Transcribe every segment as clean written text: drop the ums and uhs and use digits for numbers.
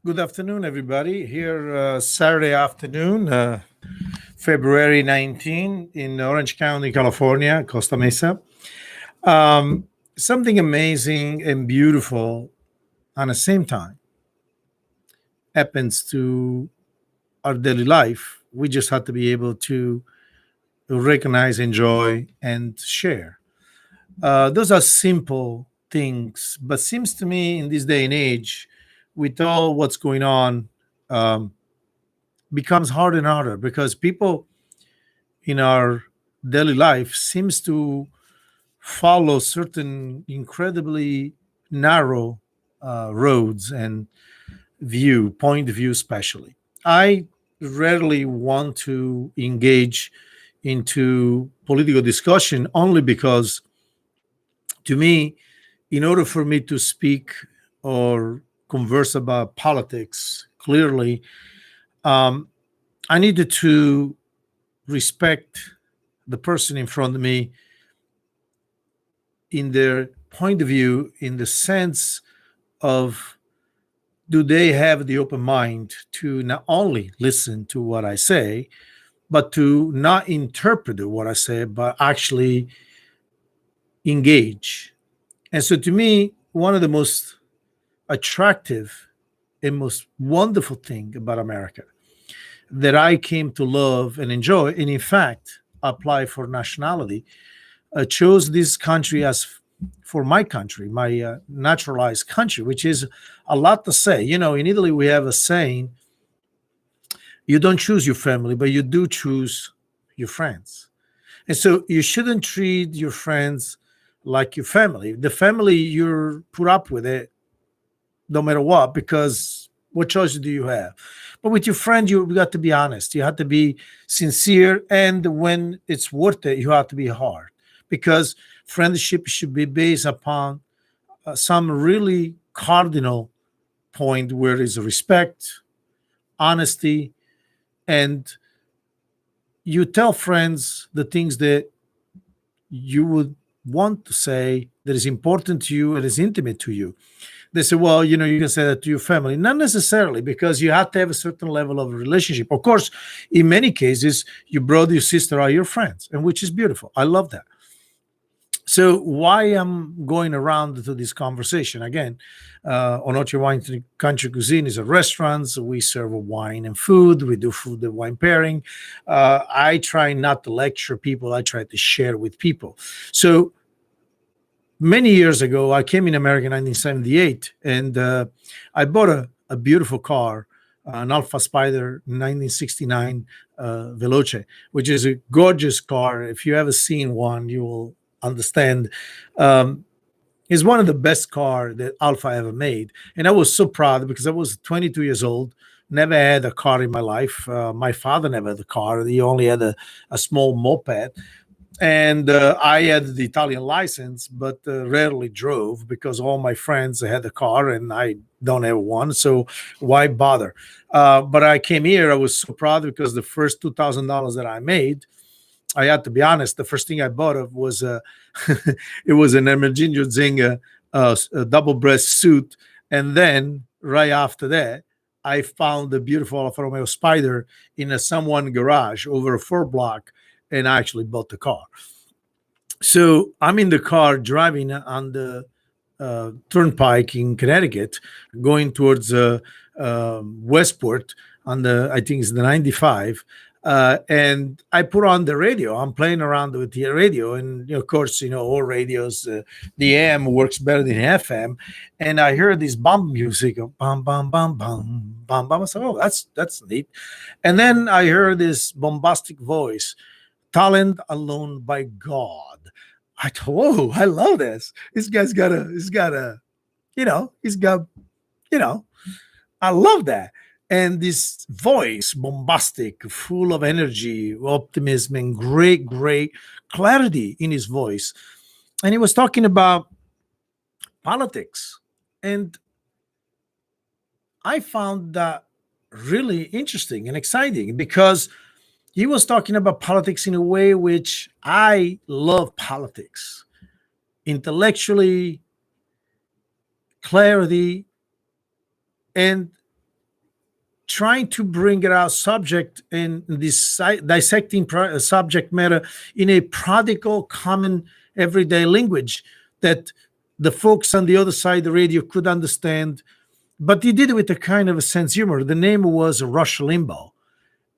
Good afternoon, everybody. Here, Saturday afternoon, February 19, in Orange County, California, Costa Mesa. Something amazing and beautiful at the same time happens to our daily life. We just have to be able to recognize, enjoy, and share. Those are simple things, but seems to me in this day and age, with all what's going on, um, becomes harder and harder because people in our daily life seems to follow certain incredibly narrow roads and point of view especially. I rarely want to engage into political discussion only because to me, in order for me to speak or converse about politics clearly, um, I needed to respect the person in front of me in their point of view, in the sense of do they have the open mind to not only listen to what I say, but to not interpret what I say, but actually engage. And so to me, one of the most attractive and most wonderful thing about America that I came to love and enjoy, and in fact apply for nationality, chose this country as for my country, my naturalized country, which is a lot to say. You know, in Italy, we have a saying you don't choose your family, but you do choose your friends. And so you shouldn't treat your friends like your family. The family you're put up with it no matter what, because what choice do you have? But with your friend, you got to be honest. You have to be sincere. And when it's worth it, you have to be hard because friendship should be based upon some really cardinal point where is respect, honesty, and you tell friends the things that you would want to say that is important to you and is intimate to you. They say, well, you know, you can say that to your family. Not necessarily, because you have to have a certain level of relationship. Of course, in many cases, your brother, your sister are your friends, and which is beautiful. I love that. So why I'm going around to this conversation again? Onoche Wine Country Cuisine is a restaurant. So we serve wine and food. We do food and wine pairing. I try not to lecture people. I try to share with people. So many years ago, I came in America in 1978, and I bought a beautiful car, an Alfa Spider 1969 Veloce, which is a gorgeous car. If you ever seen one, you will understand. Um, it's one of the best car that Alfa ever made, and I was so proud because I was 22 years old. Never had a car in my life. My father never had a car. He only had a small moped, and I had the Italian license, but rarely drove because all my friends had a car and I don't have one. So why bother? But I came here. I was so proud because the first $2,000 that I made, I had to be honest. The first thing I bought of was it was an Ermenegildo Zinga a double breast suit, and then right after that, I found the beautiful Alfa Romeo Spider in a someone garage over a 4 block, and I actually bought the car. So I'm in the car driving on the turnpike in Connecticut, going towards Westport on the, I think it's the 95. And I put on the radio. I'm playing around with the radio, and of course, all radios, the AM works better than FM. And I heard this bomb music, of bam, bam, bam, bam, bam, bam. I said, "Oh, that's neat." And then I heard this bombastic voice, "Talent alone by God." I thought, whoa, I love this. He's got, you know, I love that. And this voice, bombastic, full of energy, optimism, and great, great clarity in his voice. And he was talking about politics. And I found that really interesting and exciting because he was talking about politics in a way which I love politics intellectually, clarity, and trying to bring it out subject and this dissecting subject matter in a practical, common, everyday language that the folks on the other side of the radio could understand. But he did it with a kind of a sense of humor. The name was Rush Limbaugh.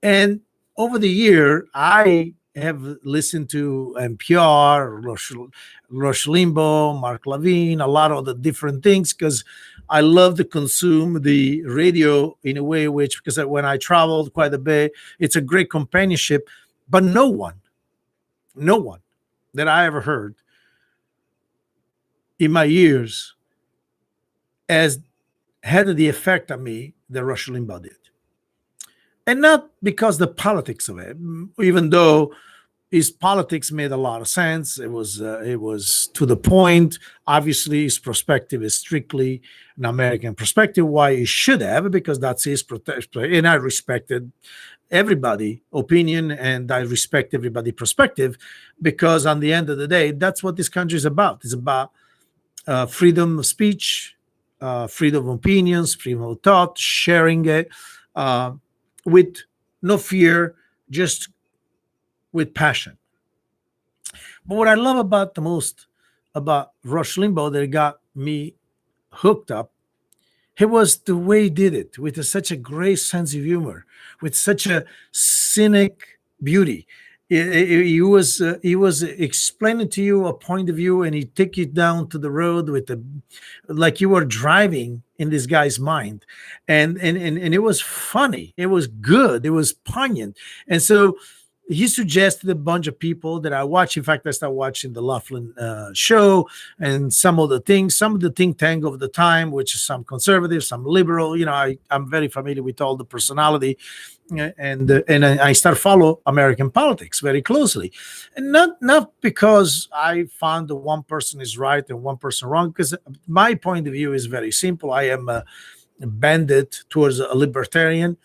And over the year, I have listened to NPR, Rush Limbaugh, Mark Levine, a lot of the different things because I love to consume the radio in a way which, because when I traveled quite a bit, it's a great companionship. But no one that I ever heard in my years has had the effect on me that Rush Limbaugh did. And not because the politics of it, even though his politics made a lot of sense. It was to the point. Obviously, his perspective is strictly an American perspective. Why he should have, because that's his perspective, and I respected everybody' opinion and I respect everybody' perspective, because on the end of the day, that's what this country is about. It's about freedom of speech, freedom of opinions, freedom of thought, sharing it with no fear, just with passion. But what I love about the most about Rush Limbaugh that got me hooked up, it was the way he did it with such a great sense of humor, with such a cynic beauty. He was explaining to you a point of view, and he take you down to the road with the, like you were driving in this guy's mind, and it was funny, it was good, it was poignant, and so he suggested a bunch of people that I watch. In fact, I started watching the Laughlin show and some of the think tank of the time, which is some conservative, some liberal. I'm very familiar with all the personality, and I start follow American politics very closely, and not because I found that one person is right and one person wrong, because my point of view is very simple. I am a bandit towards a libertarian,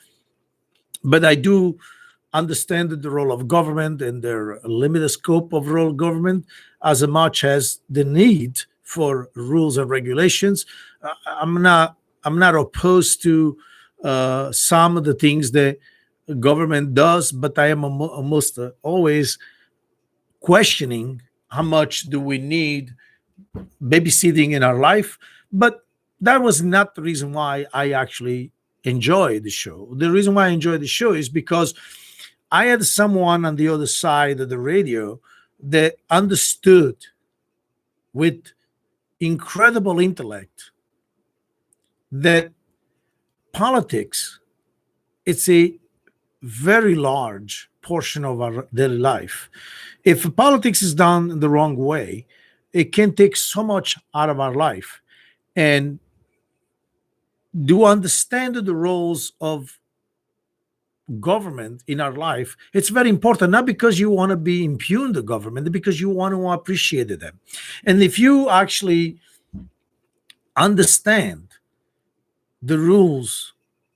but I do understand the role of government and their limited scope of role of government as much as the need for rules and regulations. I'm not opposed to some of the things that government does, but I am almost always questioning how much do we need babysitting in our life. But that was not the reason why I actually enjoy the show. The reason why I enjoy the show is because I had someone on the other side of the radio that understood with incredible intellect that politics, it's a very large portion of our daily life. If politics is done the wrong way, it can take so much out of our life. And do understand the roles of government in our life, it's very important, not because you want to be impugn the government, because you want to appreciate them. And if you actually understand the rules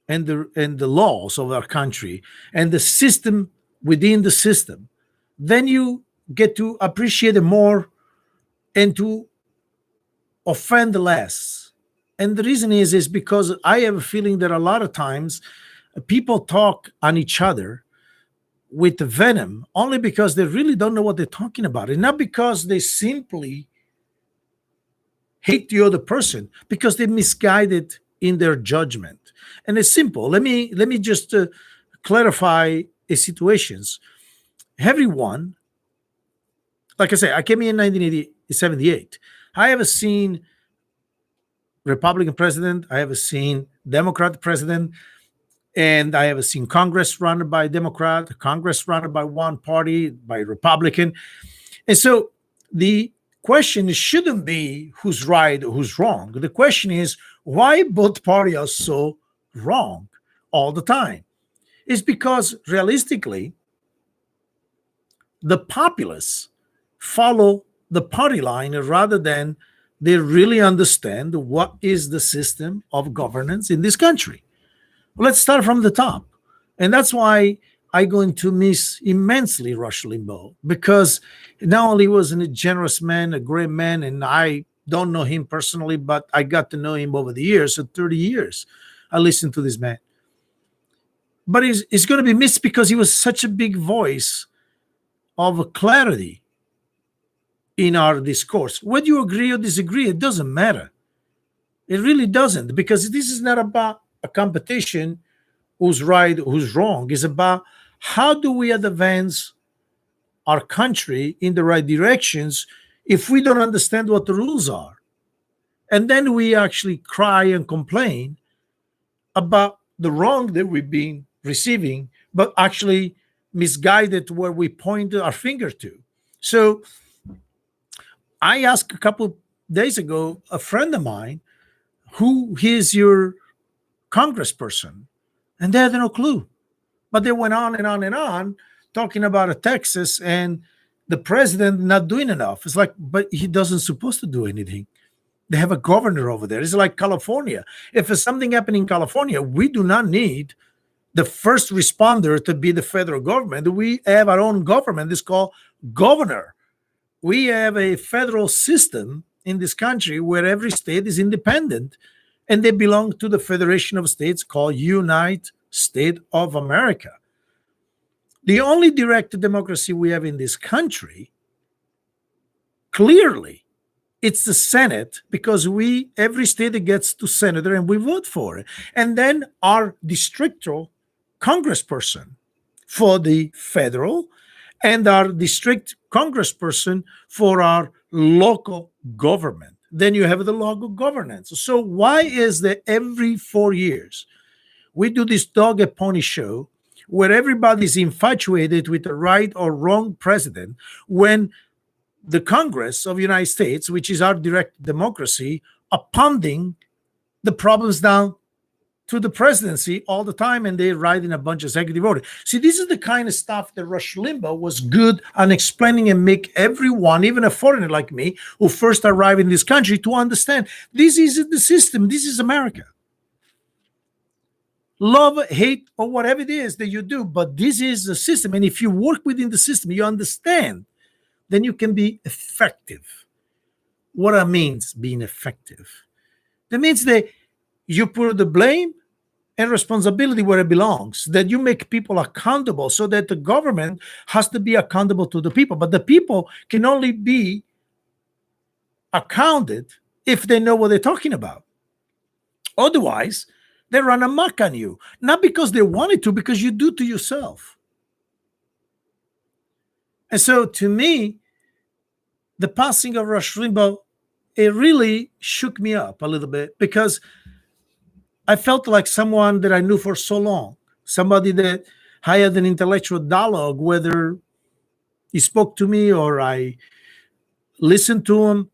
and the laws of our country and the system within the system, then you get to appreciate it more and to offend less. And the reason is because I have a feeling that a lot of times people talk on each other with venom only because they really don't know what they're talking about, and not because they simply hate the other person, because they're misguided in their judgment. And it's simple. Let me just clarify the situations. Everyone, like I say, I came in 1978. I have seen Republican president, I have seen Democrat president, and I have seen Congress run by Democrat, Congress run by one party, by Republican. And so the question shouldn't be who's right or who's wrong. The question is why both parties are so wrong all the time. It's because realistically, the populace follow the party line rather than they really understand what is the system of governance in this country. Let's start from the top. And that's why I'm going to miss immensely Rush Limbaugh, because not only was he a generous man, a great man, and I don't know him personally, but I got to know him over the years. So 30 years, I listened to this man. but it's going to be missed because he was such a big voice of clarity in our discourse. Whether you agree or disagree, it doesn't matter. It really doesn't, because this is not about a competition who's right, who's wrong. It's about how do we advance our country in the right directions if we don't understand what the rules are. And then we actually cry and complain about the wrong that we've been receiving, but actually misguided where we point our finger to. So I asked a couple days ago a friend of mine, who is your congressperson? And they had no clue. But they went on and on and on talking about Texas and the president not doing enough. It's like, but he doesn't supposed to do anything. They have a governor over there. It's like California. If there's something happening in California, we do not need the first responder to be the federal government. We have our own government. It's called governor. We have a federal system in this country where every state is independent, and they belong to the Federation of States called United States of America. The only direct democracy we have in this country, clearly, it's the Senate, because every state gets to senator and we vote for it. And then our districtal congressperson for the federal, and our district congressperson for our local government. Then you have the local governance. So why is that every 4 years we do this dog and pony show where everybody's infatuated with the right or wrong president, when the Congress of the United States, which is our direct democracy, are pounding the problems down to the presidency all the time, and they write in a bunch of executive order. See, this is the kind of stuff that Rush Limbaugh was good on explaining and make everyone, even a foreigner like me, who first arrived in this country, to understand this is the system. This is America. Love, hate, or whatever it is that you do, but this is the system. And if you work within the system, you understand, then you can be effective. What that means, being effective? That means that you put the blame and responsibility where it belongs, that you make people accountable, so that the government has to be accountable to the people. But the people can only be accounted if they know what they're talking about. Otherwise, they run amok on you, not because they wanted to, because you do to yourself. And so to me, the passing of Rush Limbaugh, it really shook me up a little bit, because I felt like someone that I knew for so long, somebody that I had an intellectual dialogue, whether he spoke to me or I listened to him.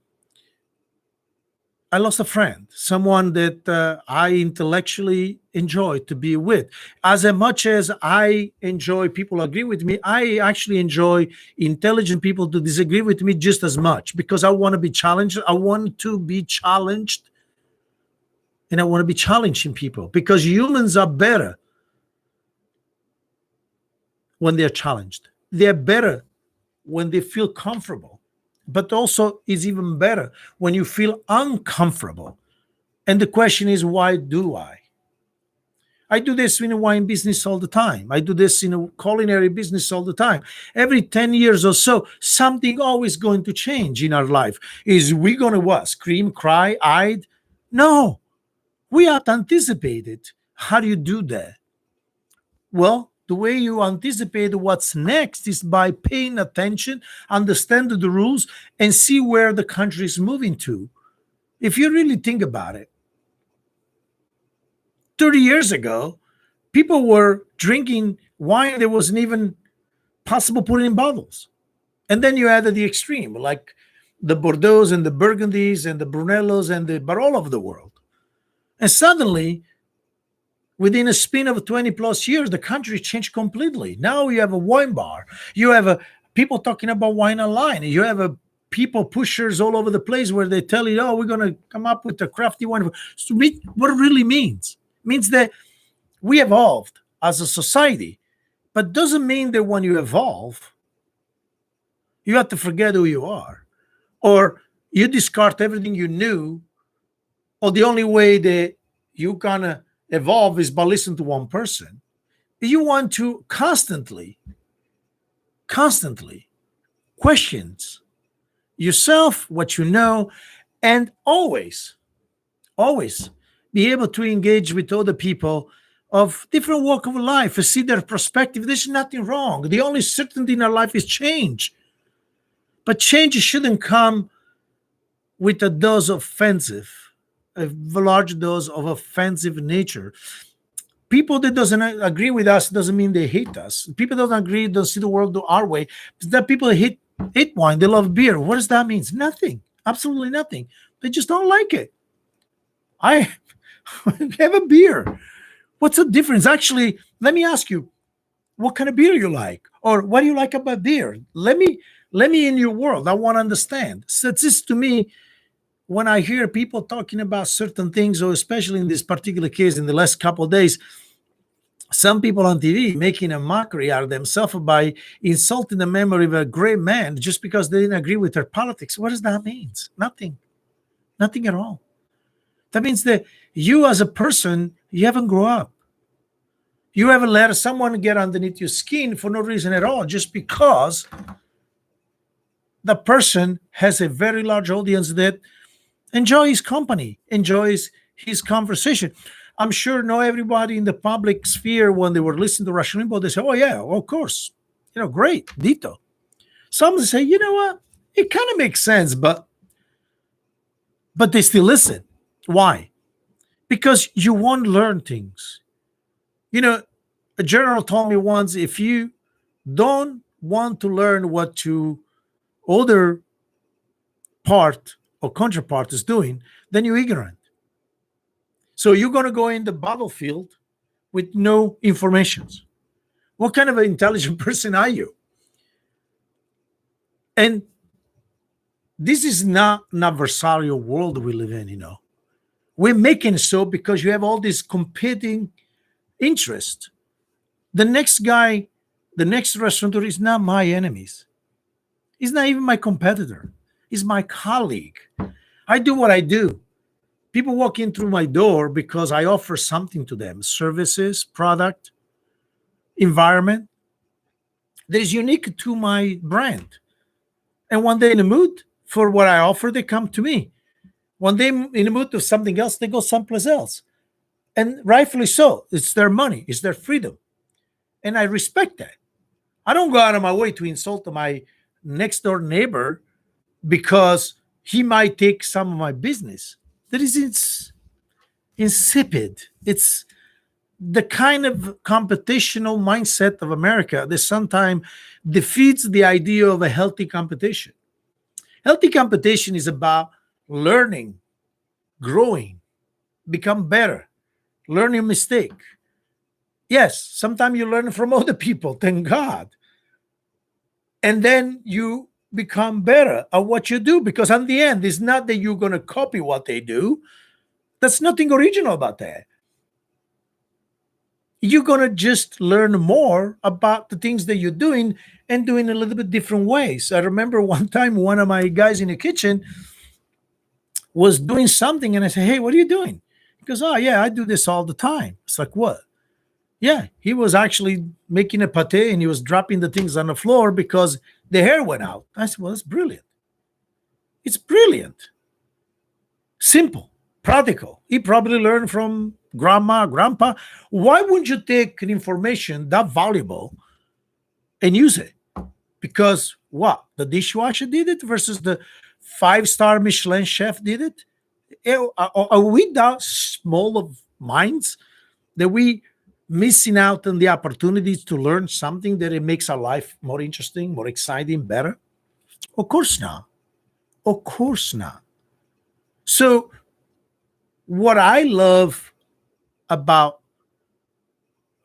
I lost a friend, someone that I intellectually enjoy to be with. As much as I enjoy people agree with me, I actually enjoy intelligent people to disagree with me just as much, because I want to be challenged. I want to be challenged, and I want to be challenging people, because humans are better when they're challenged. They're better when they feel comfortable. But also, it's even better when you feel uncomfortable. And the question is, why do I? I do this in a wine business all the time. I do this in a culinary business all the time. Every 10 years or so, something always going to change in our life. Is we going to what? Scream, cry, hide? No. We have to anticipate it. How do you do that? Well, the way you anticipate what's next is by paying attention, understand the rules, and see where the country is moving to. If you really think about it, 30 years ago, people were drinking wine that wasn't even possible putting in bottles. And then you added the extreme, like the Bordeaux and the Burgundies and the Brunellos and the Barolo of the world. And suddenly, within a span of 20 plus years, the country changed completely. Now you have a wine bar. You have people talking about wine online. You have people pushers all over the place where they tell you, oh, we're going to come up with a crafty wine. So what it really means that we evolved as a society, but doesn't mean that when you evolve, you have to forget who you are, or you discard everything you knew, or the only way that you gonna evolve is by listening to one person. You want to constantly questions yourself, what you know, and always be able to engage with other people of different walk of life and see their perspective. There's nothing wrong. The only certainty in our life is change. But change shouldn't come with a dose of a large dose of offensive nature. People that doesn't agree with us doesn't mean they hate us. People that don't agree, don't see the world our way. That people hate wine, they love beer. What does that mean? Nothing. Absolutely nothing. They just don't like it. I have a beer. What's the difference? Actually, let me ask you, what kind of beer you like, or what do you like about beer? Let me in your world. I want to understand. So this to me, when I hear people talking about certain things, or especially in this particular case, in the last couple of days, some people on TV making a mockery out of themselves by insulting the memory of a great man just because they didn't agree with their politics. What does that mean? Nothing. Nothing at all. That means that you as a person, you haven't grown up. You haven't let someone get underneath your skin for no reason at all, just because the person has a very large audience that enjoys his company, enjoys his conversation. I'm sure not everybody in the public sphere, when they were listening to Rush Limbaugh, they say, "Oh yeah, well, of course, great, dito." Some say, "You know what? It kind of makes sense," but they still listen. Why? Because you won't learn things. A general told me once, if you don't want to learn what your other part or counterpart is doing, then you're ignorant. So you're going to go in the battlefield with no informations. What kind of an intelligent person are you? And this is not an adversarial world we live in. We're making it so because you have all this competing interest. The next guy, the next restaurateur is not my enemies. He's not even my competitor. He's my colleague. I do what I do. People walk in through my door because I offer something to them: services, product, environment that is unique to my brand. And when they're in the mood for what I offer, they come to me. When they're in the mood of something else, they go someplace else. And rightfully so. It's their money, it's their freedom. And I respect that. I don't go out of my way to insult my next door neighbor because he might take some of my business. That is insipid. It's the kind of competitional mindset of America that sometimes defeats the idea of a healthy competition. Healthy competition is about learning, growing, become better, learn your mistake. Yes, sometimes you learn from other people, thank God. And then you become better at what you do, because in the end, it's not that you're going to copy what they do. There's nothing original about that. You're going to just learn more about the things that you're doing and doing a little bit different ways. I remember one time one of my guys in the kitchen was doing something, and I said, "Hey, what are you doing?" He goes, "Oh, yeah, I do this all the time." It's like, "What?" Yeah, he was actually making a pate and he was dropping the things on the floor because the hair went out. I said, "Well, that's brilliant. It's brilliant. Simple, practical. He probably learned from grandma, grandpa. Why wouldn't you take an information that valuable and use it? Because what? The dishwasher did it versus the 5-star Michelin chef did it? Are we that small of minds that we missing out on the opportunities to learn something that it makes our life more interesting, more exciting, better? Of course not. Of course not. So what I love about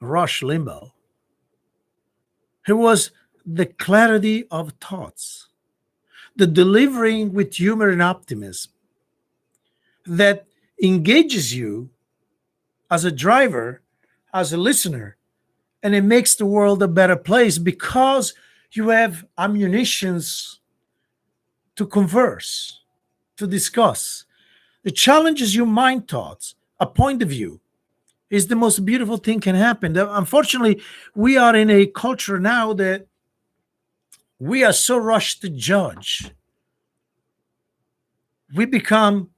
Rush Limbaugh, it was the clarity of thoughts, the delivering with humor and optimism that engages you as a driver, as a listener, and it makes the world a better place because you have ammunitions to converse, to discuss. It challenges your mind thoughts, a point of view, It's the most beautiful thing can happen. Unfortunately, we are in a culture now that we are so rushed to judge. We become,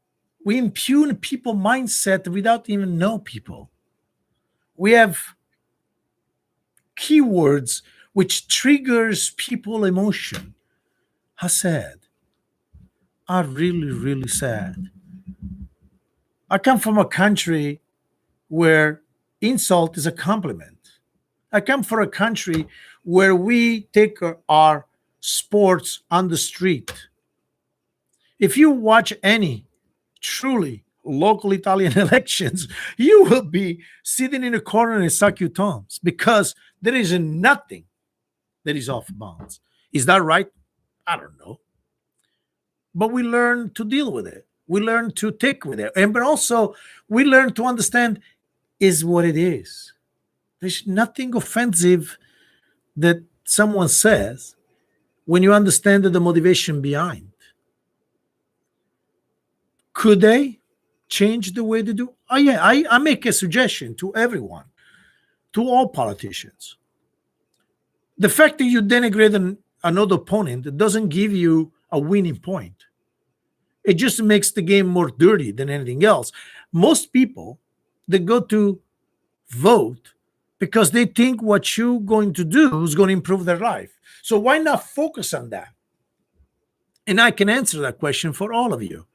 we impugn people mindset without even know people. We have keywords which triggers people emotion. How sad. Are really, really sad. I come from a country where insult is a compliment. I come from a country where we take our sports on the street. If you watch any truly local Italian elections, you will be sitting in a corner and suck your thumbs because there is nothing that is off bounds. Is that right? I don't know. But we learn to deal with it. We learn to take with it. And but also we learn to understand is what it is. There's nothing offensive that someone says when you understand the motivation behind. Could they change the way they do? Oh, yeah, I make a suggestion to everyone, to all politicians. The fact that you denigrate another opponent doesn't give you a winning point. It just makes the game more dirty than anything else. Most people that go to vote because they think what you're going to do is going to improve their life. So why not focus on that? And I can answer that question for all of you.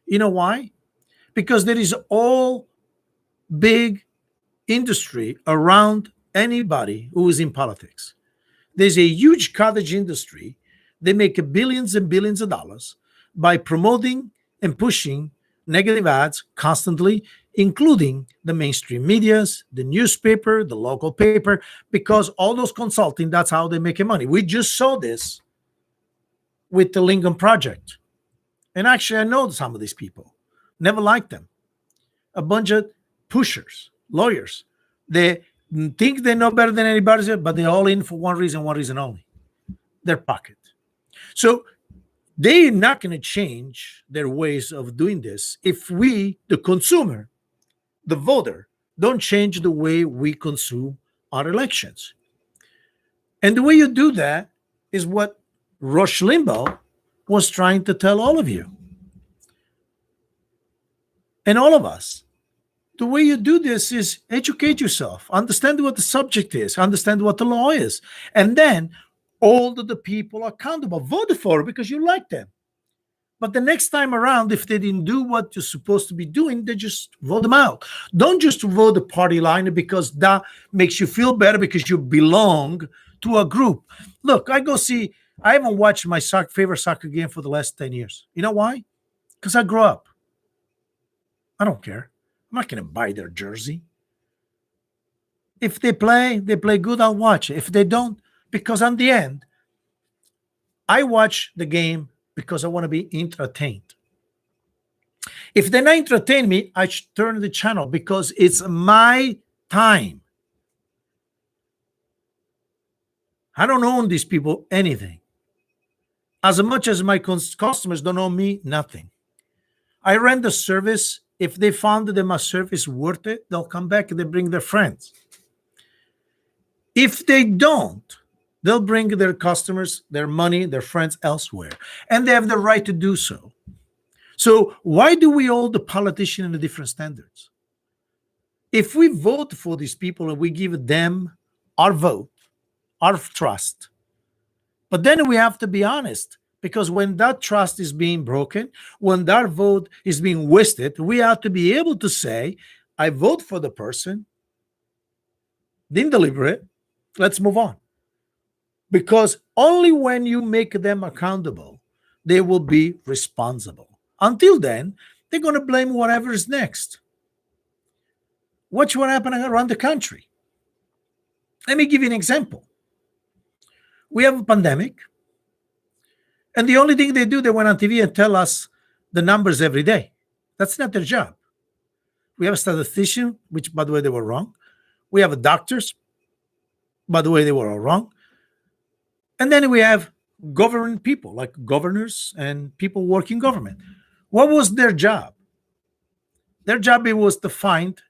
You know why? Because there is all big industry around anybody who is in politics. There's a huge cottage industry. They make billions and billions of dollars by promoting and pushing negative ads constantly, including the mainstream medias, the newspaper, the local paper, because all those consulting, that's how they make money. We just saw this with the Lincoln Project. And actually, I know some of these people. Never liked them. A bunch of pushers, lawyers. They think they know better than anybody else, but they're all in for one reason only, their pocket. So they're not going to change their ways of doing this if we, the consumer, the voter, don't change the way we consume our elections. And the way you do that is what Rush Limbaugh was trying to tell all of you and all of us. The way you do this is educate yourself, understand what the subject is, understand what the law is, and then hold the people accountable. Vote for it because you like them. But the next time around, if they didn't do what you're supposed to be doing, they just vote them out. Don't just vote the party line because that makes you feel better because you belong to a group. Look, I haven't watched my favorite soccer game for the last 10 years. You know why? Because I grew up. I don't care. I'm not going to buy their jersey. If they play good, I'll watch it. If they don't, because on the end, I watch the game because I want to be entertained. If they're not entertain me, I should turn the channel because it's my time. I don't own these people anything. As much as my customers don't owe me nothing. I rent the service. If they found that my service worth it, they'll come back and they bring their friends. If they don't, they'll bring their customers, their money, their friends elsewhere. And they have the right to do so. So why do we hold the politician in the different standards? If we vote for these people and we give them our vote, our trust, but then we have to be honest, because when that trust is being broken, when that vote is being wasted, we have to be able to say, I vote for the person, didn't deliver it, let's move on. Because only when you make them accountable, they will be responsible. Until then, they're going to blame whatever is next. Watch what happened around the country. Let me give you an example. We have a pandemic, and the only thing they do, they went on TV and tell us the numbers every day. That's not their job. We have a statistician, which, by the way, they were wrong. We have doctors, by the way, they were all wrong. And then we have government people, like governors and people working government. What was their job? Their job was to find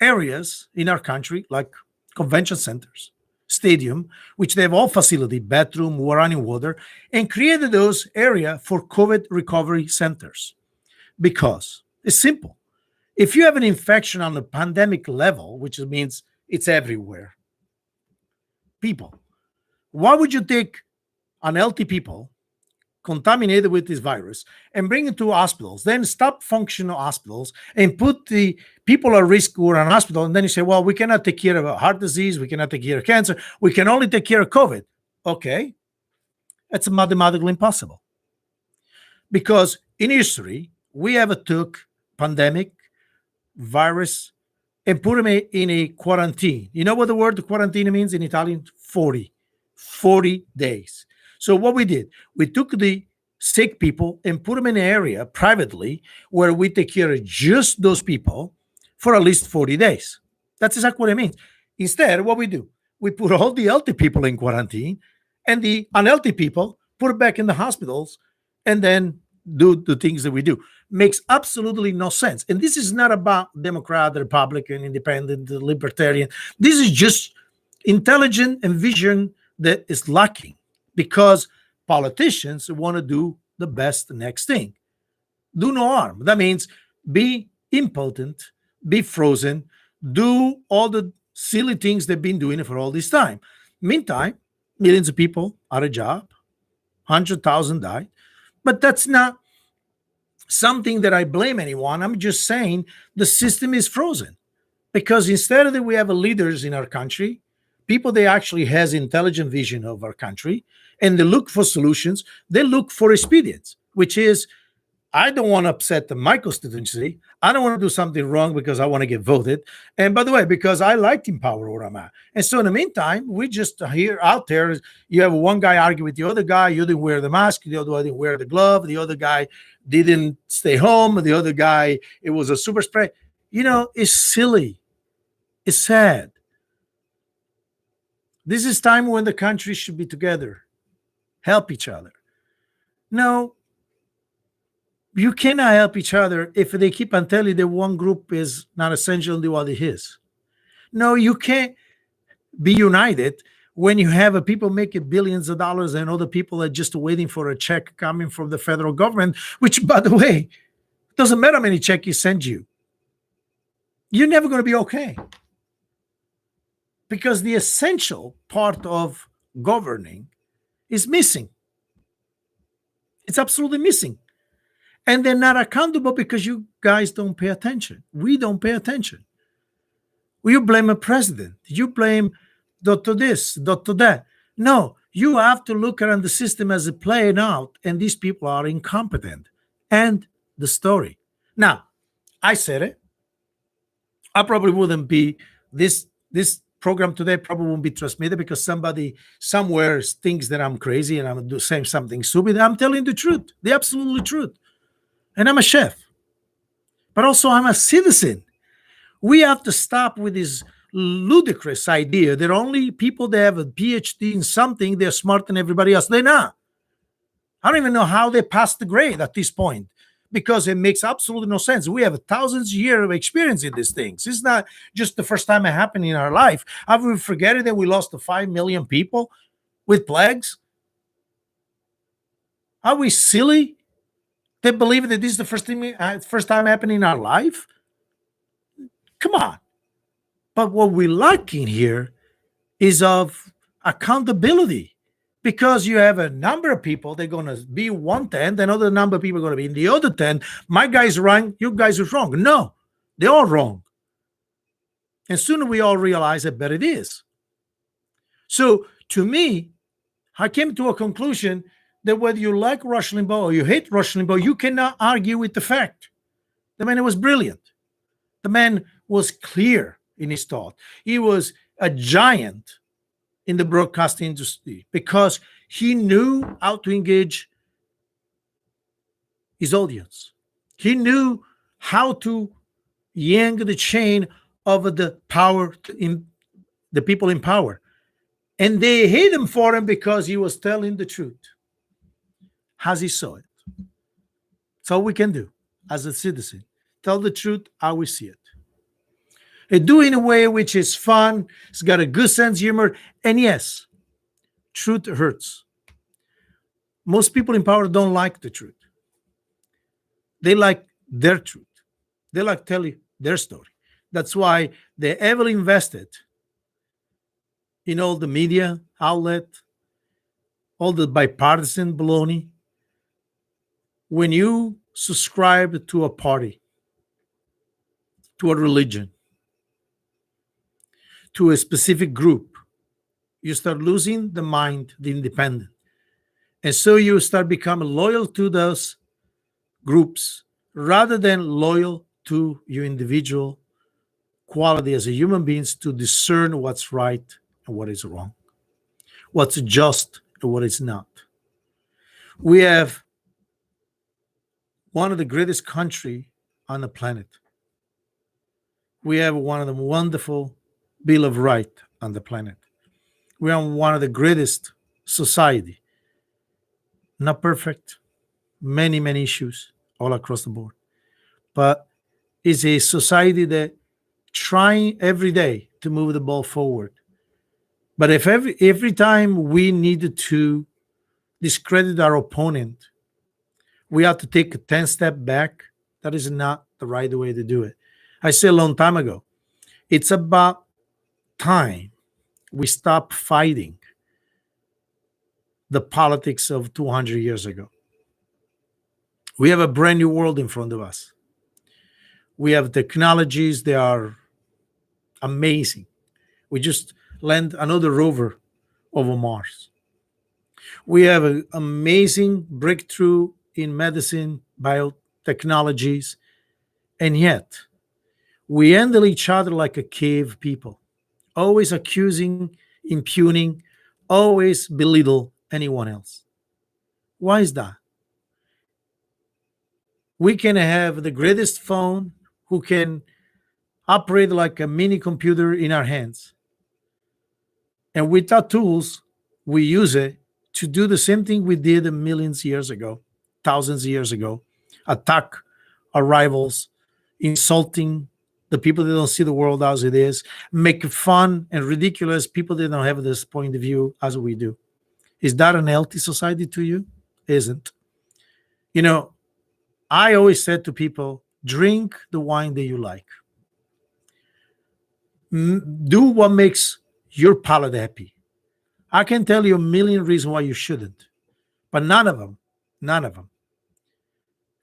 areas in our country, like convention centers, stadium, which they have all facility, bathroom, running water, and created those area for COVID recovery centers. Because it's simple. If you have an infection on the pandemic level, which means it's everywhere, people, why would you take unhealthy people contaminated with this virus and bring it to hospitals, then stop functional hospitals and put the people at risk who are in hospital, and then you say, well, we cannot take care of heart disease, we cannot take care of cancer, we can only take care of COVID. Okay, that's mathematically impossible. Because in history, we have took pandemic, virus, and put them in a quarantine. You know what the word quarantine means in Italian? 40 days. So what we did, we took the sick people and put them in an area privately where we take care of just those people for at least 40 days. That's exactly what it means. Instead, what we do, we put all the healthy people in quarantine and the unhealthy people put back in the hospitals and then do the things that we do. Makes absolutely no sense. And this is not about Democrat, Republican, Independent, Libertarian. This is just intelligent and vision that is lacking because politicians want to do the best next thing. Do no harm. That means be impotent, be frozen, do all the silly things they've been doing for all this time. Meantime, millions of people out of job, 100,000 died. But that's not something that I blame anyone. I'm just saying the system is frozen because instead of that we have leaders in our country, people that actually has intelligent vision of our country, and they look for solutions. They look for expedience, which is I don't want to upset my constituency. I don't want to do something wrong because I want to get voted. And by the way, because I like in power where I'm at. And so in the meantime, we just here out there, you have one guy argue with the other guy. You didn't wear the mask. The other guy didn't wear the glove. The other guy didn't stay home. The other guy, it was a super spray. You know, it's silly. It's sad. This is time when the country should be together, help each other. No, you cannot help each other if they keep on telling you that one group is not essential and the other is. No, you can't be united when you have a people making billions of dollars and other people are just waiting for a check coming from the federal government, which, by the way, doesn't matter how many checks you send you. You're never going to be okay. Because the essential part of governing is missing. It's absolutely missing. And they're not accountable because you guys don't pay attention. We don't pay attention. You blame a president. You blame Dr. this, Dr. that. No, you have to look around the system as it playing out, and these people are incompetent. And the story. Now, I said it. I probably wouldn't be this program today probably won't be transmitted because somebody somewhere thinks that I'm crazy and I'm saying something stupid. I'm telling the truth, the absolute truth. And I'm a chef, but also I'm a citizen. We have to stop with this ludicrous idea that only people that have a PhD in something, they're smarter than everybody else. They're not. I don't even know how they passed the grade at this point because it makes absolutely no sense. We have thousands of years of experience in these things. It's not just the first time it happened in our life. Have we forgotten that we lost 5 million people with plagues? Are we silly? They believe that this is the first time happening in our life? Come on. But what we're lacking here is of accountability because you have a number of people, they're going to be one tent, another number of people are going to be in the other tent. My guy's wrong, you guys are wrong. No, they're all wrong. And sooner we all realize that better it is. So to me, I came to a conclusion that whether you like Rush Limbaugh or you hate Rush Limbaugh, you cannot argue with the fact. The man was brilliant. The man was clear in his thought. He was a giant in the broadcast industry because he knew how to engage his audience. He knew how to yank the chain of the power in the people in power. And they hate him for him because he was telling the truth as he saw it. That's all we can do as a citizen. Tell the truth how we see it. and do it in a way which is fun, it's got a good sense of humor. And yes, truth hurts. Most people in power don't like the truth. They like their truth. They like telling their story. That's why they heavily invested in all the media outlet, all the bipartisan baloney. When you subscribe to a party, to a religion, to a specific group, you start losing the mind, the independent. And so you start becoming loyal to those groups rather than loyal to your individual quality as a human beings to discern what's right and what is wrong, what's just and what is not. We have one of the greatest country on the planet. We have one of the wonderful Bill of Rights on the planet. We are one of the greatest society. Not perfect, many, many issues all across the board. But it's a society that trying every day to move the ball forward. But if every time we needed to discredit our opponent, we have to take a 10 step back, that is not the right way to do it. I said a long time ago, it's about time we stop fighting the politics of 200 years ago. We have a brand new world in front of us. We have technologies that are amazing. We just land another rover over Mars. We have an amazing breakthrough in medicine, biotechnologies, and yet we handle each other like a cave people, always accusing, impugning, always belittle anyone else. Why is that? We can have the greatest phone who can operate like a mini computer in our hands. And with our tools, we use it to do the same thing we did millions years ago, thousands of years ago, attack our rivals, insulting the people that don't see the world as it is, make fun and ridiculous people that don't have this point of view as we do. Is that an healthy society to you? Isn't. You know, I always said to people, drink the wine that you like. Do what makes your palate happy. I can tell you a million reasons why you shouldn't, but none of them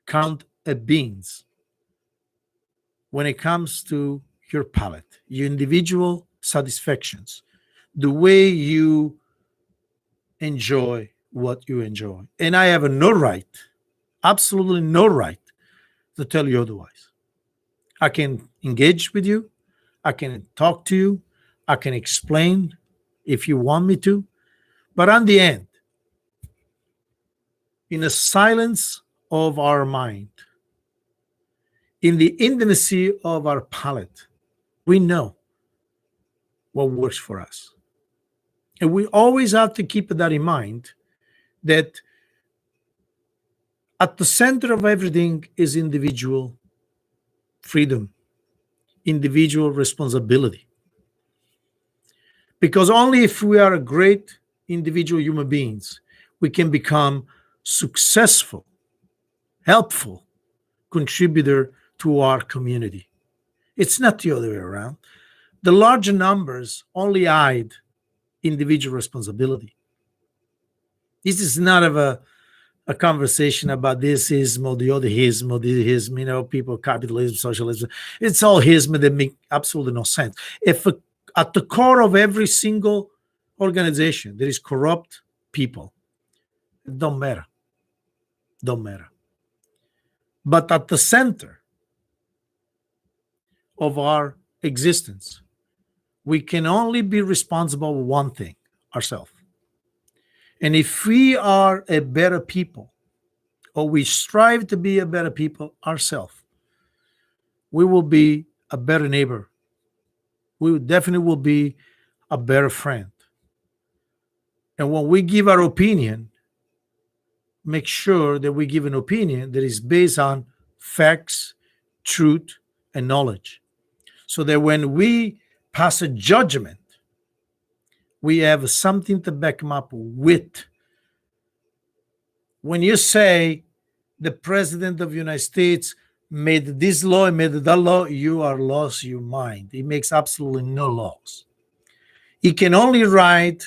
count a beans when it comes to your palate, your individual satisfactions, the way you enjoy what you enjoy. And I have no right, absolutely no right, to tell you otherwise. I can engage with you, I can talk to you, I can explain if you want me to, but on the end, in the silence of our mind, in the intimacy of our palate, we know what works for us. And we always have to keep that in mind, that at the center of everything is individual freedom, individual responsibility. Because only if we are great individual human beings, we can become successful, helpful contributor to our community. It's not the other way around. The larger numbers only hide individual responsibility. This is not of a conversation about this ism or the other ism or the ism, people, capitalism, socialism. It's all ism that make absolutely no sense. If at the core of every single organization there is corrupt people, it don't matter. Don't matter. But at the center of our existence, we can only be responsible for one thing, ourselves. And if we are a better people, or we strive to be a better people ourselves, we will be a better neighbor. We definitely will be a better friend. And when we give our opinion, make sure that we give an opinion that is based on facts, truth, and knowledge. so that when we pass a judgment, we have something to back them up with. When you say the president of the United States made this law and made that law, you are lost your mind. He makes absolutely no laws. He can only write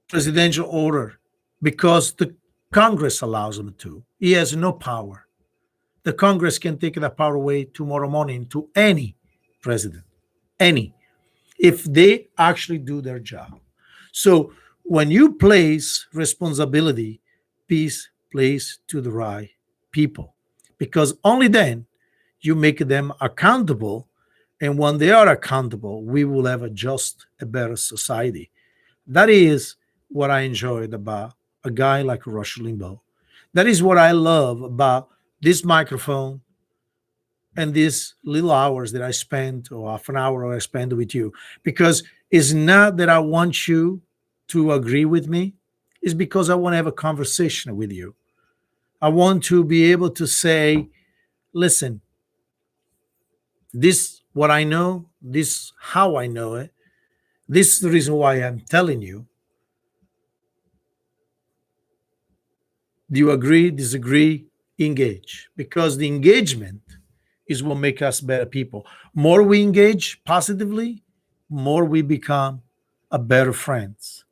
presidential order because the Congress allows him to. He has no power. The Congress can take that power away tomorrow morning to any president, any, if they actually do their job. So when you place responsibility, peace plays to the right people, because only then you make them accountable. And when they are accountable, we will have a just, a better society. That is what I enjoyed about a guy like Rush Limbaugh. That is what I love about this microphone and these little hours that I spend, or half an hour I spend with you. Because it's not that I want you to agree with me, it's because I want to have a conversation with you. I want to be able to say, listen, this what I know, this how I know it, this is the reason why I'm telling you. Do you agree, disagree, engage? Because the engagement is what makes us better people. More we engage positively, more we become a better friends,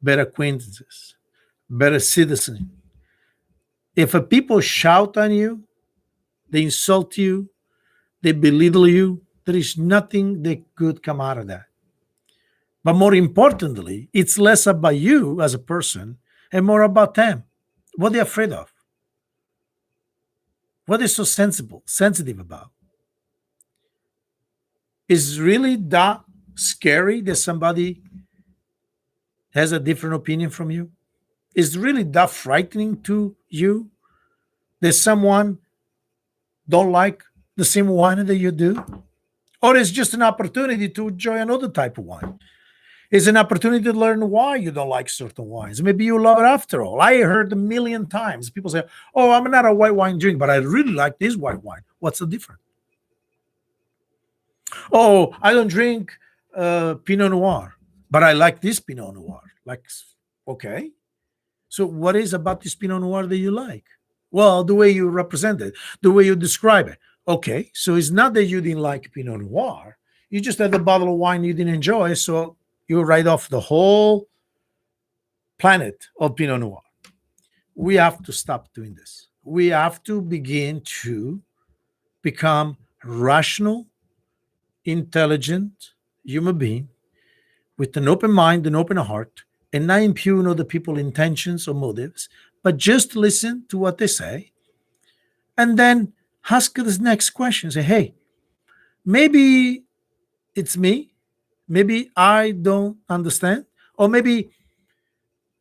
better acquaintances, better citizen. If a people shout on you, they insult you, they belittle you, there is nothing that could come out of that. But more importantly, it's less about you as a person and more about them. What they're afraid of. What they're so sensitive about. Is really that scary that somebody has a different opinion from you? Is really that frightening to you that someone don't like the same wine that you do? Or is just an opportunity to enjoy another type of wine? It's an opportunity to learn why you don't like certain wines. Maybe you love it after all. I heard a million times people say, oh, I'm not a white wine drinker, but I really like this white wine. What's the difference? Oh, I don't drink Pinot Noir, but I like this Pinot Noir. Like, okay. So what is about this Pinot Noir that you like? Well, the way you represent it, the way you describe it. Okay, so it's not that you didn't like Pinot Noir. You just had a bottle of wine you didn't enjoy, so you write off the whole planet of Pinot Noir. We have to stop doing this. We have to begin to become rational, intelligent human being with an open mind and open heart, and not impugn other people's intentions or motives, but just listen to what they say, and then ask this next question. Say, hey, maybe it's me. Maybe I don't understand. Or maybe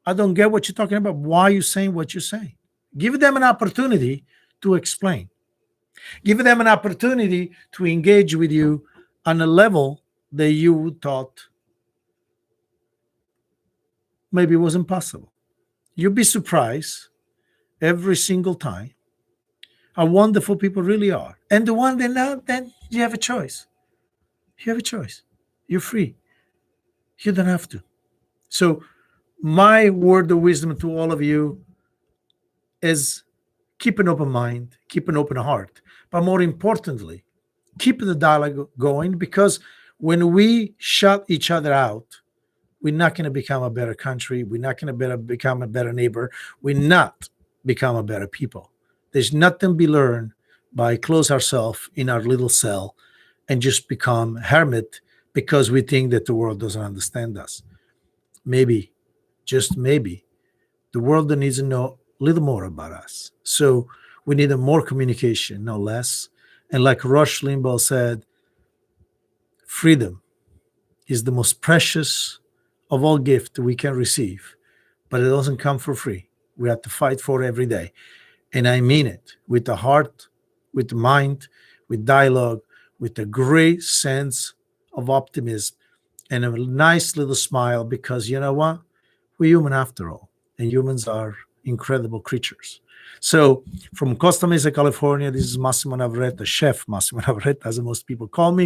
I don't get what you're talking about. Why are you saying what you're saying? Give them an opportunity to explain. Give them an opportunity to engage with you on a level that you thought maybe it was impossible. You'll be surprised every single time how wonderful people really are. And the one that now, then you have a choice. You have a choice. You're free. You don't have to. So my word of wisdom to all of you is keep an open mind, keep an open heart. But more importantly, keep the dialogue going, because when we shut each other out, we're not going to become a better country. We're not going to become a better neighbor. We're not become a better people. There's nothing to be learned by close ourselves in our little cell and just become hermit because we think that the world doesn't understand us. Maybe, just maybe, the world needs to know a little more about us. So we need a more communication, no less. And like Rush Limbaugh said, freedom is the most precious of all gifts we can receive, but it doesn't come for free. We have to fight for it every day. And I mean it with the heart, with the mind, with dialogue, with a great sense of optimism and a nice little smile, because you know what? We're human after all, and humans are incredible creatures. So from Costa Mesa, California, this is Massimo Navarrete, Chef Massimo Navarrete, as most people call me.